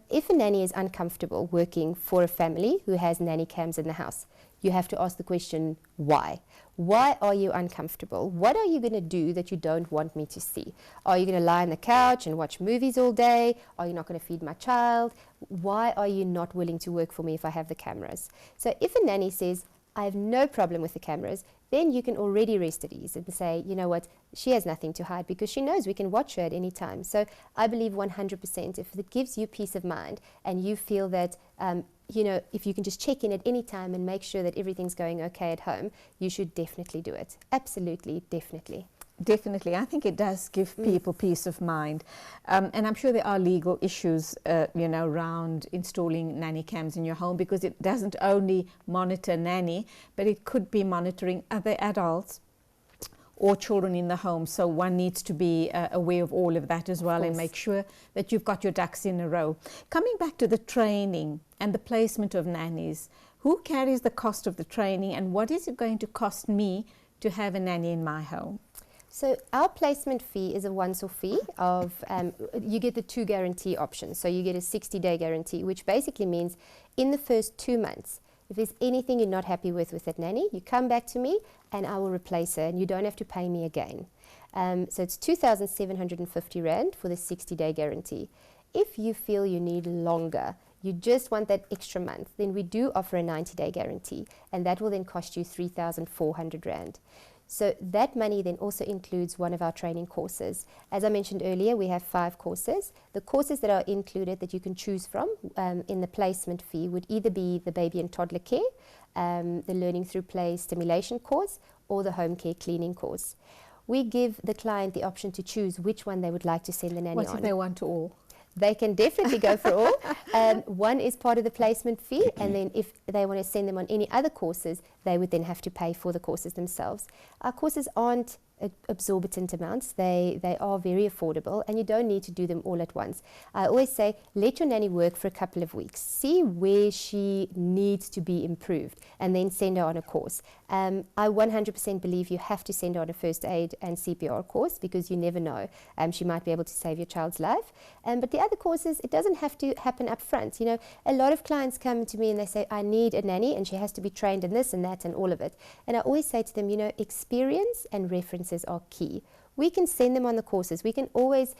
Speaker 4: If a nanny is uncomfortable working for a family who has nanny cams in the house, you have to ask the question, why? Why are you uncomfortable? What are you going to do that you don't want me to see? Are you going to lie on the couch and watch movies all day? Are you not going to feed my child? Why are you not willing to work for me if I have the cameras? So if a nanny says, I have no problem with the cameras, then you can already rest at ease and say, you know what, she has nothing to hide because she knows we can watch her at any time. So I believe 100% if it gives you peace of mind and you feel that, you know, if you can just check in at any time and make sure that everything's going okay at home, you should definitely do it. Absolutely, definitely.
Speaker 2: Definitely. I think it does give people peace of mind. And I'm sure there are legal issues, you know, around installing nanny cams in your home, because it doesn't only monitor nanny, but it could be monitoring other adults or children in the home. So one needs to be aware of all of that as well, and make sure that you've got your ducks in a row. Coming back to the training and the placement of nannies, who carries the cost of the training, and what is it going to cost me to have a nanny in my home?
Speaker 4: So our placement fee is a once-off fee of, you get the 2 guarantee options. So you get a 60-day guarantee, which basically means in the first 2 months, if there's anything you're not happy with that nanny, you come back to me and I will replace her and you don't have to pay me again. So it's 2,750 Rand for the 60-day guarantee. If you feel you need longer, you just want that extra month, then we do offer a 90-day guarantee, and that will then cost you 3,400 Rand. So that money then also includes one of our training courses. As I mentioned earlier, we have 5 courses. The courses that are included that you can choose from in the placement fee would either be the baby and toddler care, the learning through play stimulation course, or the home care cleaning course. We give the client the option to choose which one they would like to send the nanny on.
Speaker 2: What if they want all?
Speaker 4: They can definitely go for all. One is part of the placement fee, and then if they want to send them on any other courses, they would then have to pay for the courses themselves. Our courses aren't exorbitant amounts. They are very affordable, and you don't need to do them all at once. I always say, let your nanny work for a couple of weeks. See where she needs to be improved, and then send her on a course. I 100% believe you have to send her on a first aid and CPR course, because you never know. She might be able to save your child's life. But the other courses, it doesn't have to happen up front. You know, a lot of clients come to me and they say, I need a nanny, and she has to be trained in this and that and all of it. And I always say to them, you know, experience and references are key. We can send them on the courses. We can always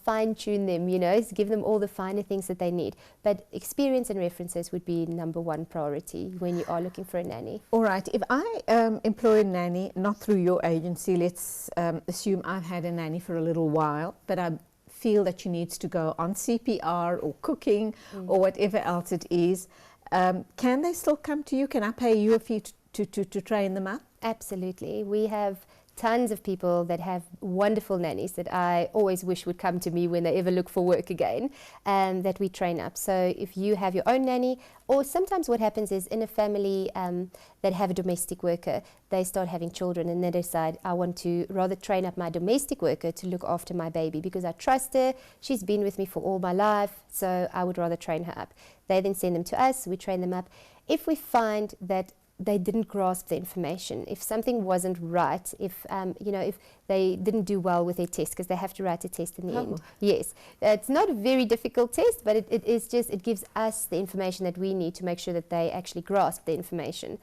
Speaker 4: fine-tune them, you know, give them all the finer things that they need. But experience and references would be #1 priority when you are looking for a nanny.
Speaker 2: All right. If I employ a nanny, not through your agency, let's assume I've had a nanny for a little while, but I feel that she needs to go on CPR or cooking or whatever else it is, can they still come to you? Can I pay you a fee to train them up?
Speaker 4: Absolutely. We have tons of people that have wonderful nannies that I always wish would come to me when they ever look for work again, that we train up. So if you have your own nanny, or sometimes what happens is in a family that have a domestic worker, they start having children and they decide, I want to rather train up my domestic worker to look after my baby because I trust her, she's been with me for all my life, so I would rather train her up. They then send them to us, we train them up. If we find that they didn't grasp the information, if something wasn't right, if you know, if they didn't do well with their test, because they have to write a test in the end. Yes, it's not a very difficult test, but it is just, it gives us the information that we need to make sure that they actually grasp the information.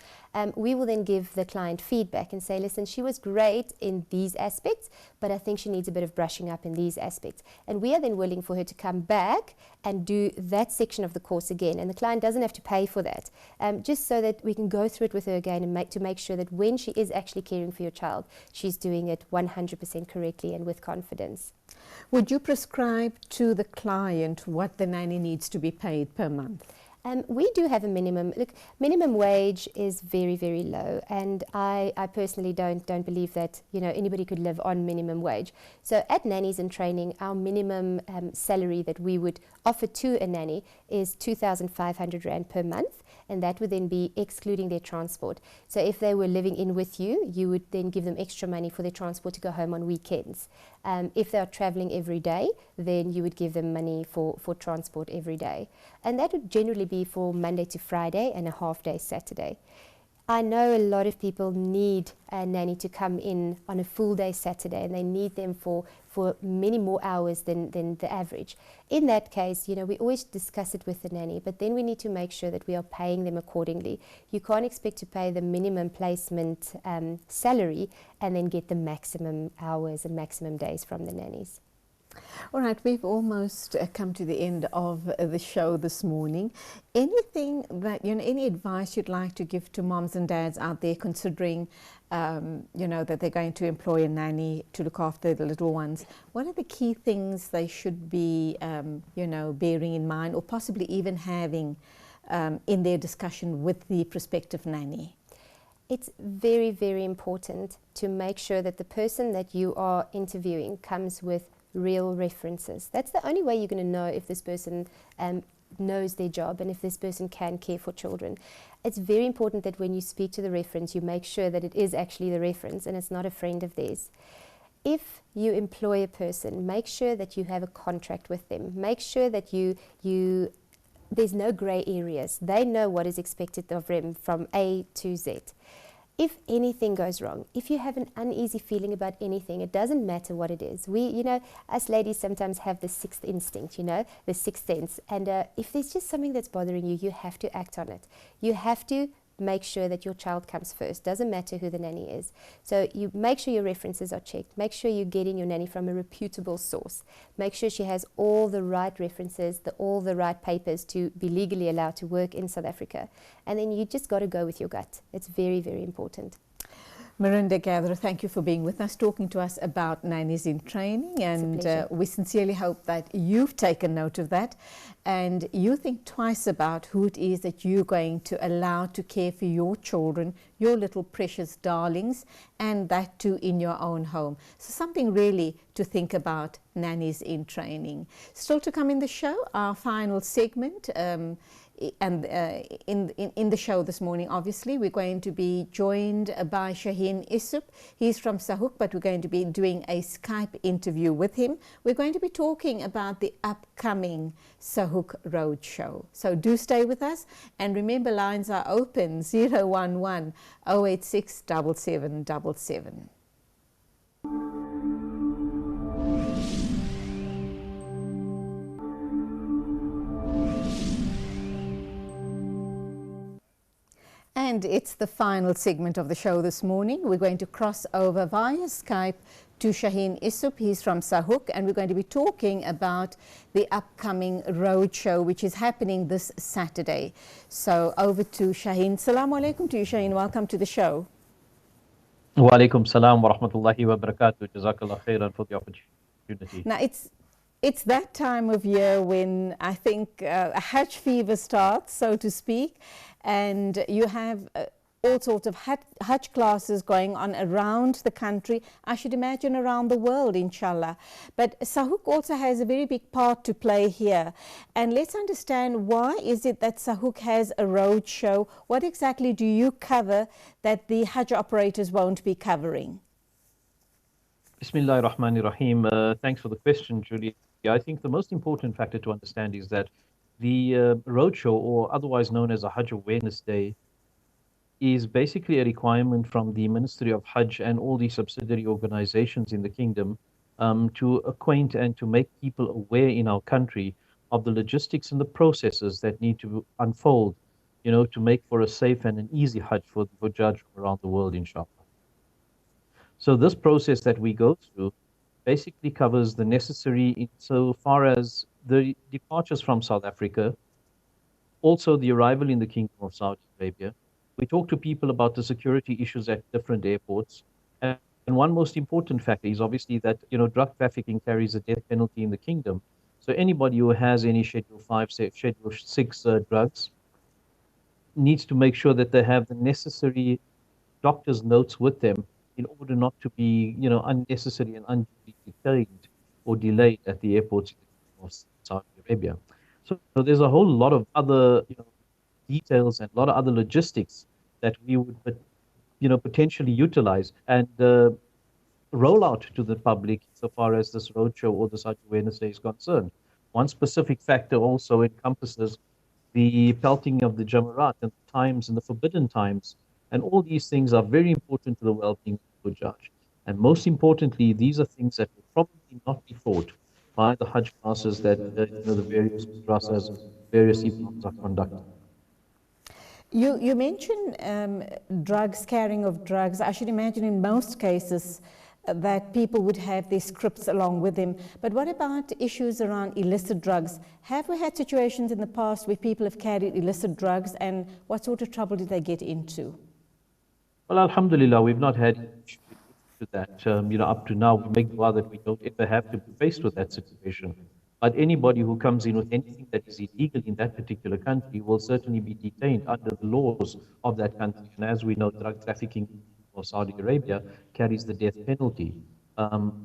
Speaker 4: We will then give the client feedback and say, listen, she was great in these aspects, but I think she needs a bit of brushing up in these aspects. And we are then willing for her to come back and do that section of the course again. And the client doesn't have to pay for that, just so that we can go through it with her again and make sure that when she is actually caring for your child, she's doing it 100% correctly and with confidence.
Speaker 2: Would you prescribe to the client what the nanny needs to be paid per month?
Speaker 4: We do have a minimum. Look, minimum wage is very, very low, and I personally don't believe that, you know, anybody could live on minimum wage. So at Nannies in Training, our minimum salary that we would offer to a nanny is 2,500 Rand per month, and that would then be excluding their transport. So if they were living in with you, you would then give them extra money for their transport to go home on weekends. If they are traveling every day, then you would give them money for transport every day. And that would generally be for Monday to Friday and a half day Saturday. I know a lot of people need a nanny to come in on a full day Saturday, and they need them for many more hours than the average. In that case, you know, we always discuss it with the nanny, but then we need to make sure that we are paying them accordingly. You can't expect to pay the minimum placement salary and then get the maximum hours and maximum days from the nannies.
Speaker 2: All right, we've almost come to the end of the show this morning. Anything that, you know, any advice you'd like to give to moms and dads out there considering, you know, that they're going to employ a nanny to look after the little ones? What are the key things they should be, you know, bearing in mind or possibly even having in their discussion with the prospective nanny?
Speaker 4: It's very, very important to make sure that the person that you are interviewing comes with real references. That's the only way you're going to know if this person knows their job and if this person can care for children. It's very important that when you speak to the reference, you make sure that it is actually the reference and it's not a friend of theirs. If you employ a person, make sure that you have a contract with them. Make sure that there's no grey areas. They know what is expected of them from A to Z. If anything goes wrong, if you have an uneasy feeling about anything, it doesn't matter what it is. We, you know, us ladies sometimes have the sixth instinct, you know, the sixth sense. And if there's just something that's bothering you, you have to act on it. You have to make sure that your child comes first. Doesn't matter who the nanny is. So you make sure your references are checked. Make sure you're getting your nanny from a reputable source. Make sure she has all the right references, all the right papers to be legally allowed to work in South Africa. And then you just got to go with your gut. It's very, very important.
Speaker 2: Marinda Gatherer, thank you for being with us, talking to us about nannies in training, and we sincerely hope that you've taken note of that and you think twice about who it is that you're going to allow to care for your children, your little precious darlings, and that too in your own home. So something really to think about, nannies in training. Still to come in the show, our final segment. And in the show this morning, obviously, we're going to be joined by Shaheen Isup. He's from Sahuk, but we're going to be doing a Skype interview with him. We're going to be talking about the upcoming Sahuk Road Show. So do stay with us. And remember, lines are open, 011 086 7777. And it's the final segment of the show this morning. We're going to cross over via Skype to Shaheen Isup. He's from Sahuk, and we're going to be talking about the upcoming road show, which is happening this Saturday. So over to Shaheen. Assalamu alaikum to you, Shaheen. Welcome to the show.
Speaker 5: Wa alaikum salam wa rahmatullahi wa barakatuh. Jazakallah khairan for the opportunity.
Speaker 2: Now, it's that time of year when I think a Hajj fever starts, so to speak, and you have all sorts of Hajj classes going on around the country, I should imagine around the world, inshallah. But Sahuk also has a very big part to play here. And let's understand, why is it that Sahuk has a road show? What exactly do you cover that the Hajj operators won't be covering?
Speaker 5: Bismillah ar-Rahman ar-Rahim. Thanks for the question, Julie. I think the most important factor to understand is that the roadshow, or otherwise known as a Hajj Awareness Day, is basically a requirement from the Ministry of Hajj and all the subsidiary organizations in the kingdom to acquaint and to make people aware in our country of the logistics and the processes that need to unfold, you know, to make for a safe and an easy Hajj for Hajj around the world, inshallah. So this process that we go through basically covers the necessary so far as the departures from South Africa, also the arrival in the Kingdom of Saudi Arabia. We talk to people about the security issues at different airports. And one most important factor is obviously that, you know, drug trafficking carries a death penalty in the kingdom. So anybody who has any Schedule 5, Schedule 6 drugs needs to make sure that they have the necessary doctor's notes with them in order not to be, you know, unnecessary and unduly detained or delayed at the airports of Saudi Arabia. So there's a whole lot of other, you know, details and a lot of other logistics that we would, you know, potentially utilize and roll out to the public so far as this roadshow or this Hajj Awareness Day is concerned. One specific factor also encompasses the pelting of the Jamarat and the times and the forbidden times And all these things are very important to the well-being of the Hajj. And most importantly, these are things that will probably not be taught by the Hajj classes that the various madrasas, various imams are conducting.
Speaker 2: You mentioned drugs, carrying of drugs. I should imagine in most cases that people would have their scripts along with them. But what about issues around illicit drugs? Have we had situations in the past where people have carried illicit drugs, and what sort of trouble did they get into?
Speaker 5: Well, alhamdulillah, we've not had issue with that. Up to now, we make dua that we don't ever have to be faced with that situation. But anybody who comes in with anything that is illegal in that particular country will certainly be detained under the laws of that country. And as we know, drug trafficking of Saudi Arabia carries the death penalty.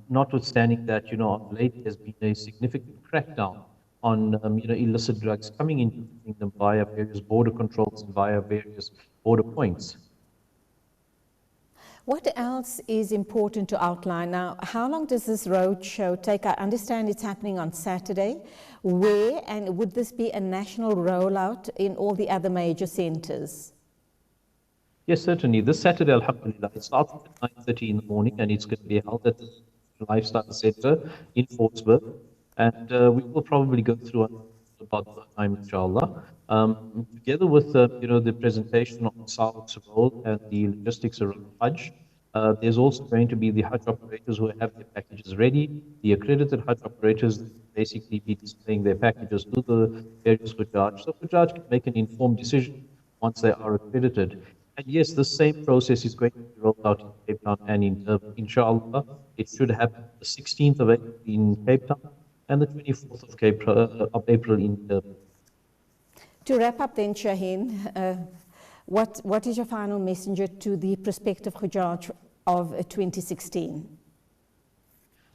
Speaker 5: Notwithstanding that, of late there's been a significant crackdown on, illicit drugs coming into the kingdom via various border controls and via various border points.
Speaker 2: What else is important to outline? Now, how long does this road show take? I understand it's happening on Saturday. Where, and would this be a national rollout in all the other major centres?
Speaker 5: Yes, certainly. This Saturday, alhamdulillah, it starts at 9:30 in the morning, and it's going to be held at the Lifestyle Centre in Fortsburg. And we will probably go through about the time, inshallah. Together with the presentation on Saud's role and the logistics around Hajj, there's also going to be the Hajj operators who have their packages ready. The accredited Hajj operators basically be displaying their packages to the various Hujjaj. So Hujjaj can make an informed decision once they are accredited. And yes, the same process is going to be rolled out in Cape Town and in Durban. Inshallah, it should happen the 16th of April in Cape Town and the 24th of April in Durban.
Speaker 2: To wrap up then, Shaheen, what is your final messenger to the prospective Hujjaj of 2016?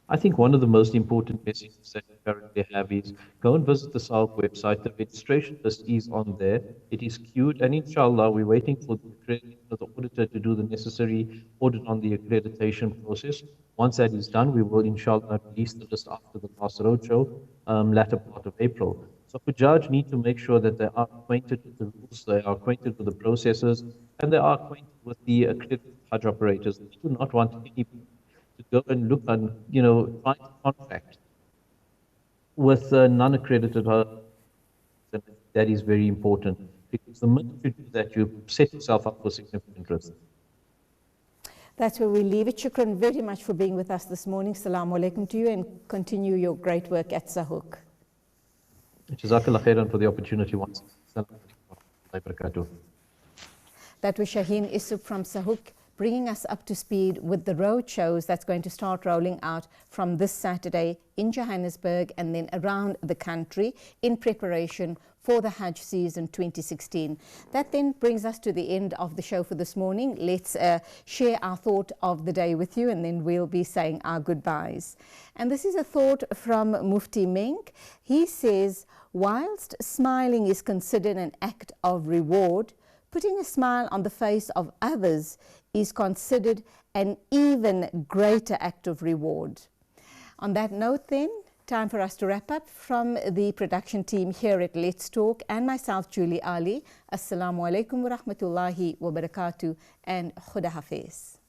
Speaker 5: I think one of the most important messages that we currently have is go and visit the SALC website. The registration list is on there. It is queued, and inshallah, we're waiting for the auditor to do the necessary audit on the accreditation process. Once that is done, we will inshallah release the list after the last roadshow, latter part of April. So Hujjaj need to make sure that they are acquainted with the rules, they are acquainted with the processes, and they are acquainted with the accredited Hajj operators. We do not want anybody to go and look and, try to contract with non-accredited Hajj. That is very important, because the minute you do that, you set yourself up for significant risk.
Speaker 2: That's where we leave it. Shukran very much for being with us this morning. Assalamu alaikum to you, and continue your great work at Sahuk.
Speaker 5: Jazakallah khairan for the opportunity once. Assalamu alaikum wa rahmatullahi wa barakatuh.
Speaker 2: That was Shaheen Issub from Sahuk, bringing us up to speed with the road shows that's going to start rolling out from this Saturday in Johannesburg and then around the country in preparation for the Hajj season 2016. That then brings us to the end of the show for this morning. Let's share our thought of the day with you, and then we'll be saying our goodbyes. And this is a thought from Mufti Menk. He says, whilst smiling is considered an act of reward, putting a smile on the face of others is considered an even greater act of reward. On that note then, time for us to wrap up. From the production team here at Let's Talk and myself, Julie Alli, Assalamu alaikum wa rahmatullahi wa barakatuh, and Khuda Hafiz.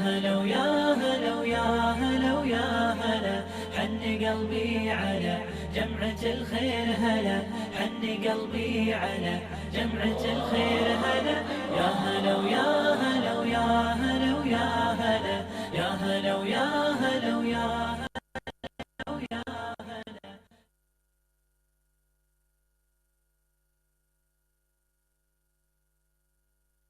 Speaker 1: هلو يا هلو يا هلو يا هلا حن قلبي على جمعة الخير هلا حن قلبي على جمعة الخير هلا يا هلو يا هلو يا هلو يا هلا يا هلو يا هلو يا